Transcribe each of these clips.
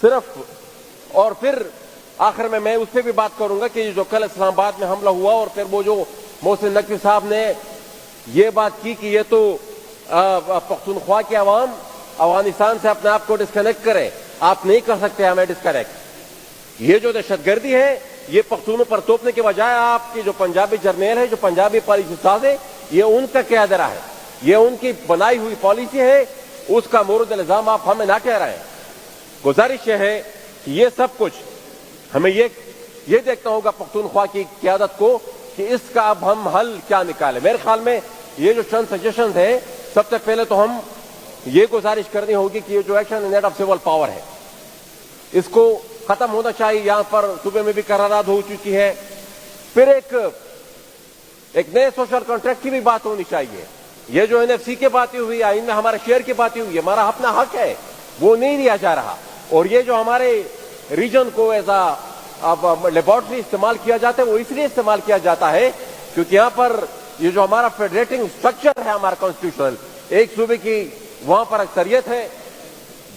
صرف اور پھر آخر میں اس پہ بھی بات کروں گا کہ جو کل اسلام آباد میں حملہ ہوا اور پھر وہ جو محسن نقوی صاحب نے یہ بات کی کہ یہ تو پختونخوا کی عوام افغانستان سے اپنے آپ کو ڈسکنیکٹ کرے، آپ نہیں کر سکتے ہمیں ڈسکنیکٹ. یہ جو دہشت گردی ہے یہ پختونوں پر توپنے کے بجائے آپ کی جو پنجابی جرنیل ہے، جو پنجابی پالیسی ساز ہے، یہ ان کا قیادرہ ہے، یہ ان کی بنائی ہوئی پالیسی ہے، اس کا مورد الزام آپ ہمیں نہ ٹھہرائیں. گزارش یہ ہے کہ یہ سب کچھ ہمیں یہ دیکھنا ہوگا پختونخوا کی قیادت کو کہ اس کا اب ہم حل کیا نکالیں. میرے خیال میں یہ جو چند سجیشنز ہیں، سب سے پہلے تو ہم یہ گزارش کرنی ہوگی کہ یہ جو action in aid of civil power ہے اس کو ختم ہونا چاہیے. یہاں پر صوبے میں بھی قرارداد ہو چکی ہے. پھر ایک نئے سوشل کانٹریکٹ کی بھی بات ہونی چاہیے. یہ جو NFC کی باتیں ہوئی، آئین میں ہمارے شیئر کی باتیں ہوئی، ہمارا اپنا حق ہے، وہ نہیں دیا جا رہا. اور یہ جو ہمارے ریجن کو ایز اے لیبارٹری استعمال کیا جاتا ہے، وہ اس لیے استعمال کیا جاتا ہے کیونکہ یہاں پر یہ جو ہمارا فیڈریٹنگ اسٹرکچر ہے ہمارا کانسٹیٹیوشنل، ایک صوبے کی وہاں پر اکثریت ہے،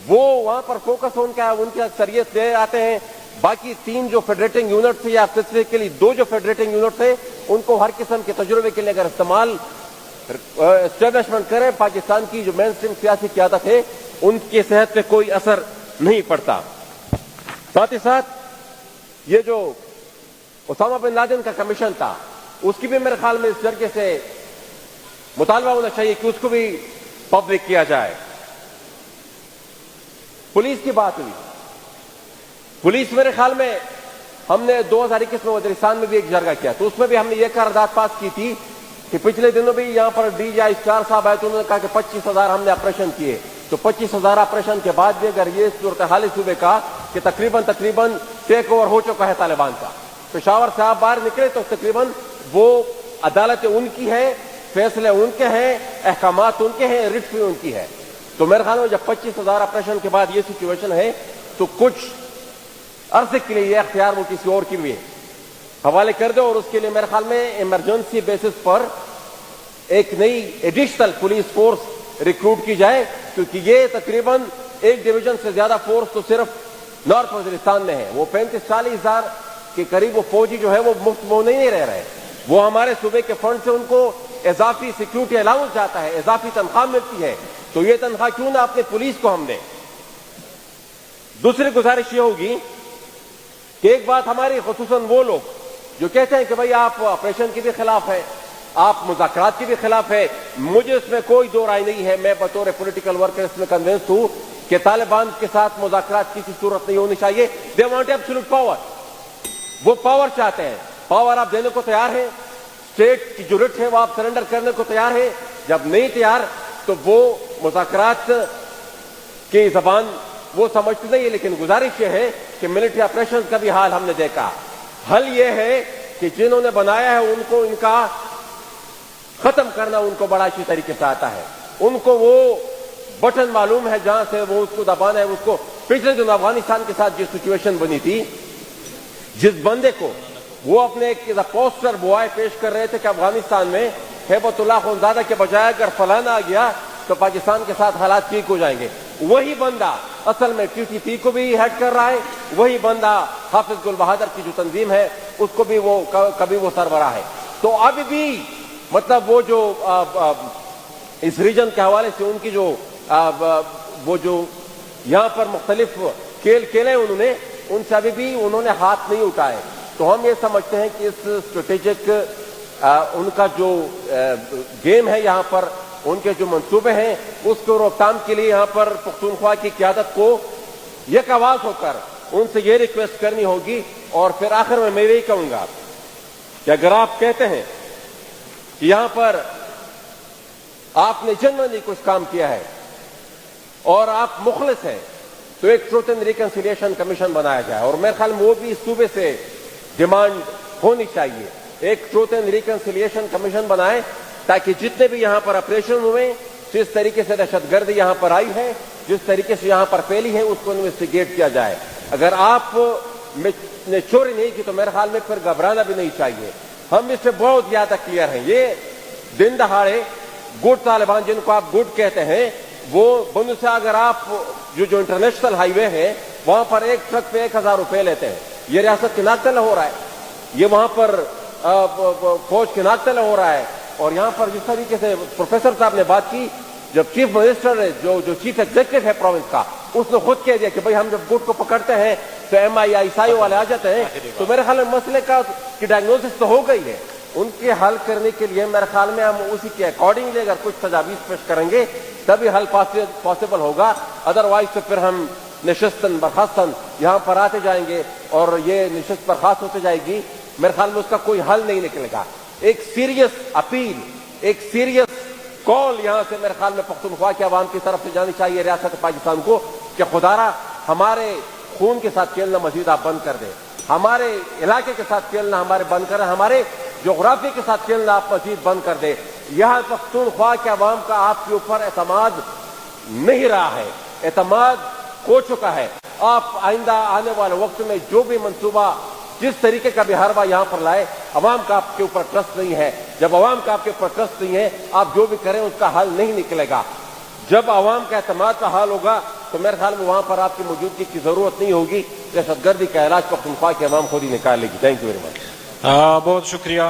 وہ وہاں پر فوکس ان کا ہے، ان کی اکثریت لے آتے ہیں. باقی 3 جو فیڈریٹنگ یونٹ تھے یا اسپیسیفکلی 2 جو فیڈریٹنگ یونٹ تھے، ان کو ہر قسم کے تجربے کے لیے اگر استعمال اسٹیبلشمنٹ کرے، پاکستان کی جو مین اسٹریم سیاسی قیادت ہے ان کی صحت پہ کوئی اثر نہیں پڑتا. ساتھ ہی ساتھ یہ جو اسامہ بن لادن کا کمیشن تھا، اس کی بھی میرے خیال میں اس طریقے سے مطالبہ ہونا چاہیے کہ اس کو بھی پبلک کیا جائے. پولیس کی بات ہوئی. پولیس میرے خیال میں ہم نے 2021 میں وزیرستان میں بھی ایک جرگہ کیا، تو اس میں بھی ہم نے یہ قرارداد پاس کی تھی کہ پچھلے دنوں بھی یہاں پر DGI اسٹار صاحب آئے تو انہوں نے کہا کہ 25,000 ہم نے آپریشن کیے. تو 25,000 آپریشن کے بعد بھی اگر یہ صورتحال صوبے کا کہ تقریباً ٹیک اوور ہو چکا ہے طالبان کا، پشاور سے آپ باہر نکلے تو تقریباً وہ عدالت ان کی ہے، فیصلے ان کے ہیں، احکامات ان کے ہیں، رٹ بھی ان کی ہے. تو میرے خیال میں جب 25,000 آپریشن کے بعد یہ سچویشن ہے تو کچھ عرصے کے لیے یہ اختیار وہ کسی اور کی بھی حوالے کر دے، اور اس کے لیے میرے خیال میں ایمرجنسی بیسس پر ایک نئی ایڈیشنل پولیس فورس ریکروٹ کی جائے، کیونکہ یہ تقریباً 1 ڈویژن سے زیادہ فورس تو صرف نارتھ وزیرستان میں ہے. وہ 35-40 ہزار کے قریب وہ فوجی جو ہے وہ مفت وہ نہیں رہ رہے، وہ ہمارے صوبے کے فنڈ سے ان کو اضافی سیکیورٹی الاؤنس جاتا ہے، اضافی تنخواہ ملتی ہے. تو یہ تنخواہ کیوں نہ اپنے پولیس کو ہم دیں. دوسری گزارش یہ ہوگی کہ ایک بات ہماری خصوصاً وہ لوگ جو کہتے ہیں کہ بھئی آپ آپریشن کے بھی خلاف ہیں، آپ مذاکرات کے بھی خلاف ہے، مجھے اس میں کوئی دو رائے نہیں ہے. میں بطور پولیٹیکل ورکر اس میں کنونس ہوں کہ طالبان کے ساتھ مذاکرات کسی صورت نہیں ہونی چاہیے. They want absolute power. وہ پاور چاہتے ہیں، پاور آپ دینے کو تیار ہیں، اسٹیٹ کی جو رٹ ہے وہ آپ سرنڈر کرنے کو تیار ہے. جب نہیں تیار تو وہ مذاکرات کی زبان وہ سمجھتے نہیں ہے. لیکن گزارش یہ ہے کہ ملٹری آپریشن کا بھی حال ہم نے دیکھا. حل یہ ہے کہ جنہوں نے بنایا ہے ان کو ان کا ختم کرنا ان کو بڑا اچھی طریقے سے آتا ہے. ان کو وہ بٹن معلوم ہے جہاں سے وہ اس کو دبانا ہے. اس کو پچھلے دن افغانستان کے ساتھ جو سچویشن بنی تھی، جس بندے کو وہ اپنے ایک پوسٹر بوائے پیش کر رہے تھے کہ افغانستان میں ہیبت اللہ خونزادہ کے بجائے اگر فلانا آ گیا تو پاکستان کے ساتھ حالات ٹھیک ہو جائیں گے، وہی بندہ اصل میں TTP کو بھی ہیڈ کر رہا ہے. وہی بندہ حافظ گل بہادر کی جو تنظیم ہے اس کو بھی وہ کبھی وہ سربراہ ہے. تو اب بھی مطلب وہ جو اس ریجن کے حوالے سے ان کی جو وہ جو یہاں پر مختلف کھیل کھیلے انہوں نے، ان سے ابھی بھی انہوں نے ہاتھ نہیں اٹھائے. تو ہم یہ سمجھتے ہیں کہ اس اسٹریٹجک ان کا جو گیم ہے یہاں پر، ان کے جو منصوبے ہیں اس کو روک تھام کے لیے یہاں پر پختونخوا کی قیادت کو یک آواز ہو کر ان سے یہ ریکویسٹ کرنی ہوگی. اور پھر آخر میں یہی کہوں گا کہ اگر آپ کہتے ہیں کہ یہاں پر آپ نے جنرلی کچھ کام کیا ہے اور آپ مخلص ہیں تو ایک ٹروتھ اینڈ ریکنسیلیشن کمیشن بنایا جائے. اور میرے خیال میں وہ بھی اس صوبے سے ڈیمانڈ ہونی چاہیے. ایک ٹروتھ اینڈ ریکنسیلیشن کمیشن بنائے تاکہ جتنے بھی یہاں پر آپریشن ہوئے، جس طریقے سے دہشت گردی یہاں پر آئی ہے، جس طریقے سے یہاں پر پھیلی ہے، اس کو انویسٹیگیٹ کیا جائے. اگر آپ نے چوری نہیں کی تو میرے خیال میں پھر گھبرانا بھی نہیں چاہیے. ہم اس سے بہت زیادہ کلیئر ہیں. یہ دن دہاڑے گڈ طالبان جن کو آپ گڈ کہتے ہیں، وہ بند سے اگر آپ جو انٹرنیشنل ہائی وے ہے وہاں پر ایک ٹرک پہ 1000 روپے لیتے ہیں. یہ ریاست کی ناک تلے ہو رہا ہے, یہ وہاں پر فوج کی ناک تلے ہو رہا ہے. اور یہاں پر جس طریقے سے پروفیسر صاحب نے بات کی, جب چیف منسٹر جو چیف ایگزیکٹو ہے پروونس کا, اس نے خود کہہ دیا کہ بھائی ہم جب گٹ کو پکڑتے ہیں تو ایم آئی عیسائی والے آ جاتے ہیں. تو میرے خیال میں مسئلے کی ڈائگنوسس تو ہو گئی ہے. ان کے حل کرنے کے لیے میرے خیال میں ہم اسی کے اکارڈنگلی اگر کچھ تجاویز پیش کریں گے تبھی حل پاسبل ہوگا. ادروائز تو پھر ہم نشستن برخاستن یہاں پر آتے جائیں گے اور یہ نشست برخاست ہوتے جائے گی. میرے خیال میں اس کا کوئی حل نہیں نکلے گا. ایک سیریس اپیل, ایک سیریس کال یہاں سے میرے خیال میں پختونخوا کے عوام کی طرف سے جانی چاہیے ریاست پاکستان کو کہ خدارا ہمارے خون کے ساتھ کھیلنا مزید آپ بند کر دیں, ہمارے علاقے کے ساتھ کھیلنا ہمارے بند کریں, ہمارے جغرافی کے ساتھ کھیلنا آپ مزید بند کر دیں. یہاں پختونخوا کے عوام کا آپ کے اوپر اعتماد نہیں رہا ہے, اعتماد ہو چکا ہے. آپ آئندہ آنے والے وقت میں جو بھی منصوبہ جس طریقے کا بھی ہر بار یہاں پر لائے, عوام کا آپ کے اوپر ٹرسٹ نہیں ہے. جب عوام کا آپ کے اوپر ٹرسٹ نہیں ہے, آپ جو بھی کریں اس کا حل نہیں نکلے گا. جب عوام کا اعتماد کا حل ہوگا تو میرے خیال میں وہاں پر آپ کی موجودگی کی ضرورت نہیں ہوگی. دہشت گردی کا علاج پختونخوا کے عوام خود ہی نکال لے گی. Thank you very much. بہت شکریہ.